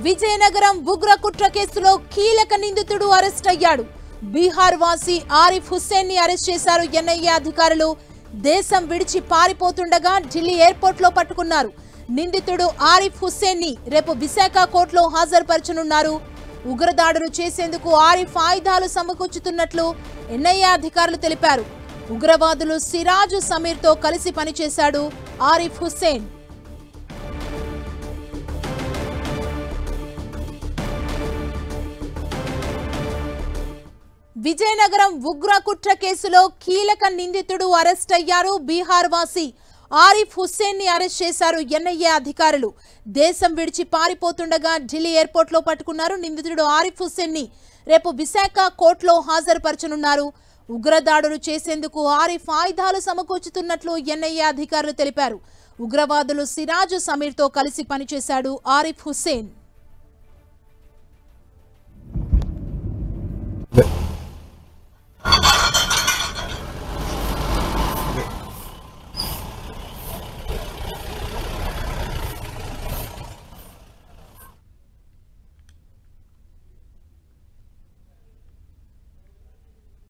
విజయనగరం ఉగ్ర కుట్ర కేసులో కీలక నిందితుడు అరెస్ట్ అయ్యాడు. బీహార్ వాసి ఆరిఫ్ హుస్సేన్ ని అరెస్ట్ చేశారు ఎన్ఐఏ అధికారులు. దేశం విడిచి పారిపోతుండగా ఢిల్లీ ఎయిర్పోర్ట్ లో పట్టుకున్నారు. నిందితుడు ఆరిఫ్ హుస్సేన్ ని రేపు విశాఖ కోర్టులో హాజరుపరచనున్నారు. ఉగ్రదాడులు చేసేందుకు ఆరిఫ్ ఆయుధాలు సమకూర్చుతున్నట్లు ఎన్ఐఏ అధికారులు తెలిపారు. ఉగ్రవాదులు సిరాజు సమీర్ తో కలిసి పనిచేశాడు ఆరిఫ్ హుస్సేన్. విజయనగరం ఉగ్ర కుట్ర కేసులో కీలక నిందితుడు అరెస్ట్ అయ్యారు. బీహార్ వాసి ఆరిఫ్ హుస్సేన్ ని అరెస్ట్ చేశారు ఎన్ఐఏ అధికారులు. దేశం విడిచి పారిపోతుండగా ఢిల్లీ ఎయిర్పోర్ట్ లో పట్టుకున్నారు. నిందితుడు ఆరిఫ్ హుస్సేన్ ని రేపు విశాఖ కోర్టులో హాజరుపరచనున్నారు. ఉగ్రదాడులు చేసేందుకు ఆరిఫ్ ఆయుధాలు సమకూర్చుతున్నట్లు ఎన్ఐఏ అధికారులు తెలిపారు. ఉగ్రవాదులు సిరాజు సమీర్ తో కలిసి పనిచేశాడు ఆరిఫ్ హుస్సేన్.